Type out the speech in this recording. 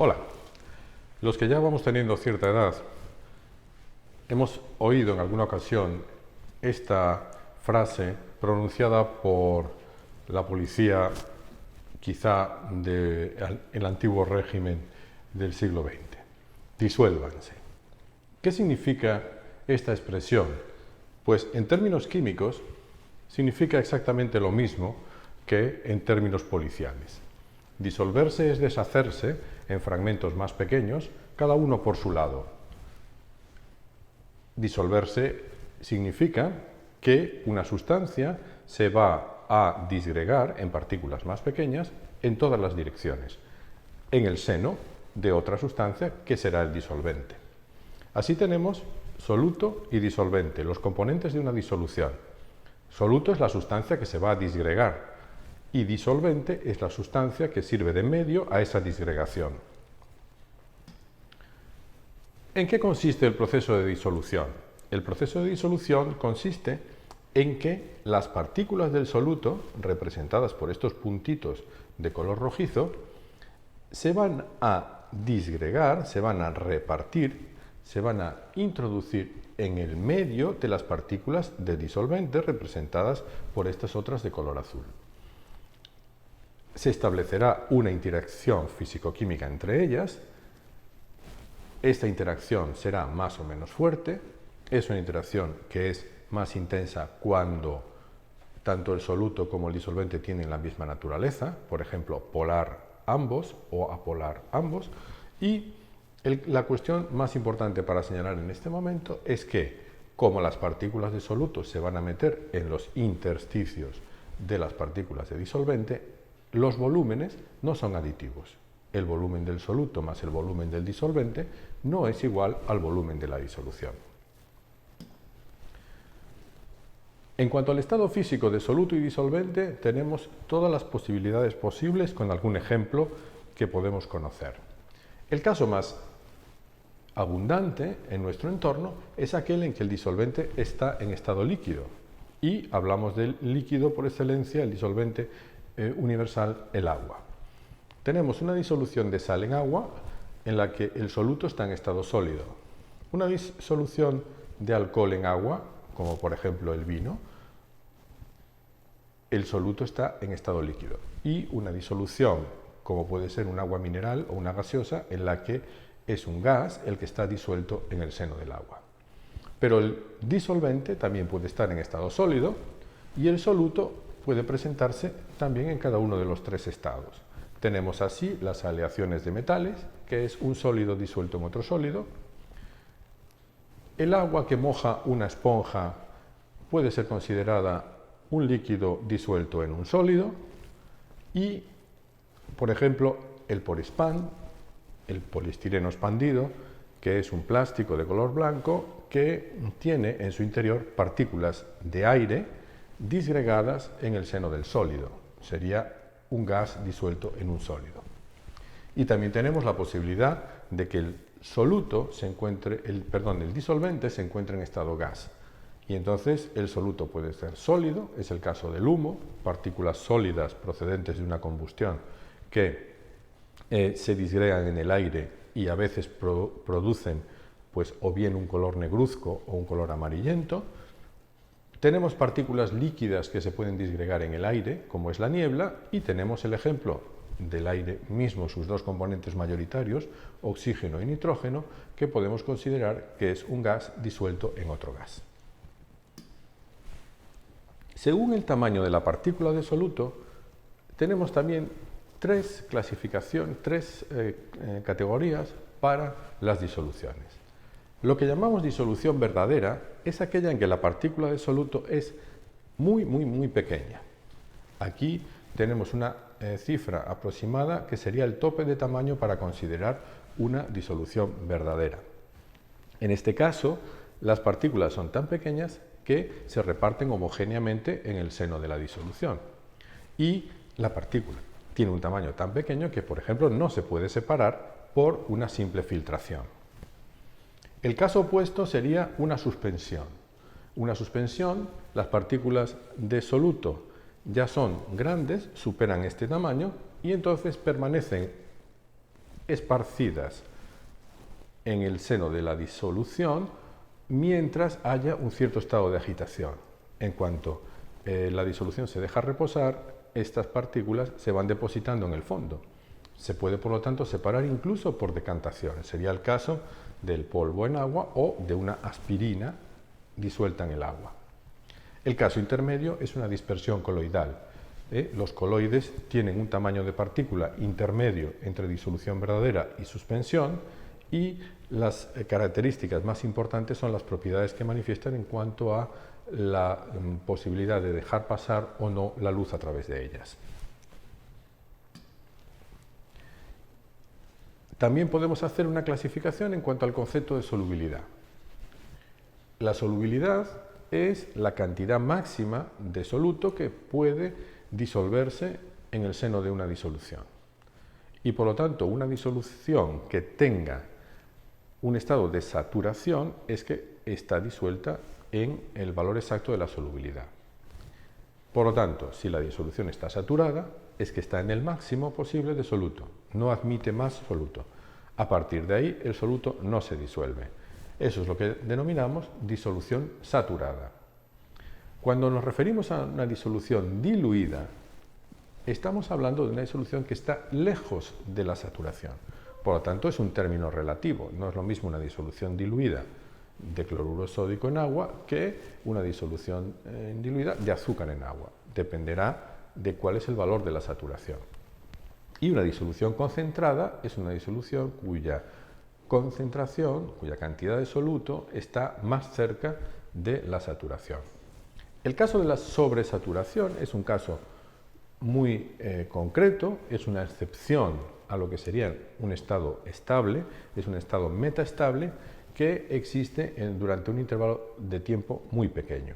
Hola, los que ya vamos teniendo cierta edad, hemos oído en alguna ocasión esta frase pronunciada por la policía quizá del antiguo régimen del siglo XX. Disuélvanse. ¿Qué significa esta expresión? Pues en términos químicos significa exactamente lo mismo que en términos policiales. Disolverse es deshacerse en fragmentos más pequeños, cada uno por su lado. Disolverse significa que una sustancia se va a disgregar en partículas más pequeñas en todas las direcciones, en el seno de otra sustancia que será el disolvente. Así tenemos soluto y disolvente, los componentes de una disolución. Soluto es la sustancia que se va a disgregar y disolvente es la sustancia que sirve de medio a esa disgregación. ¿En qué consiste el proceso de disolución? El proceso de disolución consiste en que las partículas del soluto, representadas por estos puntitos de color rojizo, se van a disgregar, se van a repartir, se van a introducir en el medio de las partículas de disolvente representadas por estas otras de color azul. Se establecerá una interacción físico-química entre ellas. Esta interacción será más o menos fuerte. Es una interacción que es más intensa cuando tanto el soluto como el disolvente tienen la misma naturaleza, por ejemplo, polar ambos o apolar ambos. Y la cuestión más importante para señalar en este momento es que, como las partículas de soluto se van a meter en los intersticios de las partículas de disolvente, los volúmenes no son aditivos. El volumen del soluto más el volumen del disolvente no es igual al volumen de la disolución. En cuanto al estado físico de soluto y disolvente, tenemos todas las posibilidades posibles con algún ejemplo que podemos conocer. El caso más abundante en nuestro entorno es aquel en que el disolvente está en estado líquido. Y hablamos del líquido por excelencia, el disolvente universal, el agua. Tenemos una disolución de sal en agua en la que el soluto está en estado sólido. Una disolución de alcohol en agua, como por ejemplo el vino, el soluto está en estado líquido. Y una disolución, como puede ser un agua mineral o una gaseosa, en la que es un gas el que está disuelto en el seno del agua. Pero el disolvente también puede estar en estado sólido y el soluto puede presentarse también en cada uno de los tres estados. Tenemos así las aleaciones de metales, que es un sólido disuelto en otro sólido. El agua que moja una esponja puede ser considerada un líquido disuelto en un sólido. Y, por ejemplo, el poliespan, el poliestireno expandido, que es un plástico de color blanco que tiene en su interior partículas de aire disgregadas en el seno del sólido. Sería un gas disuelto en un sólido. Y también tenemos la posibilidad de que el disolvente se encuentre en estado gas. Y entonces el soluto puede ser sólido, es el caso del humo, partículas sólidas procedentes de una combustión que se disgregan en el aire y a veces producen pues, o bien un color negruzco o un color amarillento. Tenemos partículas líquidas que se pueden disgregar en el aire, como es la niebla, y tenemos el ejemplo del aire mismo, sus dos componentes mayoritarios, oxígeno y nitrógeno, que podemos considerar que es un gas disuelto en otro gas. Según el tamaño de la partícula de soluto, tenemos también tres categorías para las disoluciones. Lo que llamamos disolución verdadera es aquella en que la partícula de soluto es muy pequeña. Aquí tenemos una cifra aproximada que sería el tope de tamaño para considerar una disolución verdadera. En este caso, las partículas son tan pequeñas que se reparten homogéneamente en el seno de la disolución. Y la partícula tiene un tamaño tan pequeño que, por ejemplo, no se puede separar por una simple filtración. El caso opuesto sería una suspensión. Una suspensión, las partículas de soluto ya son grandes, superan este tamaño y entonces permanecen esparcidas en el seno de la disolución mientras haya un cierto estado de agitación. En cuanto la disolución se deja reposar, estas partículas se van depositando en el fondo. Se puede, por lo tanto, separar incluso por decantaciones. Sería el caso del polvo en agua o de una aspirina disuelta en el agua. El caso intermedio es una dispersión coloidal. Los coloides tienen un tamaño de partícula intermedio entre disolución verdadera y suspensión, y las características más importantes son las propiedades que manifiestan en cuanto a la posibilidad de dejar pasar o no la luz a través de ellas. También podemos hacer una clasificación en cuanto al concepto de solubilidad. La solubilidad es la cantidad máxima de soluto que puede disolverse en el seno de una disolución. Y por lo tanto, una disolución que tenga un estado de saturación es que está disuelta en el valor exacto de la solubilidad. Por lo tanto, si la disolución está saturada, es que está en el máximo posible de soluto, no admite más soluto. A partir de ahí, el soluto no se disuelve. Eso es lo que denominamos disolución saturada. Cuando nos referimos a una disolución diluida, estamos hablando de una disolución que está lejos de la saturación. Por lo tanto, es un término relativo. No es lo mismo una disolución diluida de cloruro sódico en agua que una disolución diluida de azúcar en agua. Dependerá de cuál es el valor de la saturación. Y una disolución concentrada es una disolución cuya concentración, cuya cantidad de soluto está más cerca de la saturación. El caso de la sobresaturación es un caso muy concreto, es una excepción a lo que sería un estado estable, es un estado metaestable que existe durante un intervalo de tiempo muy pequeño.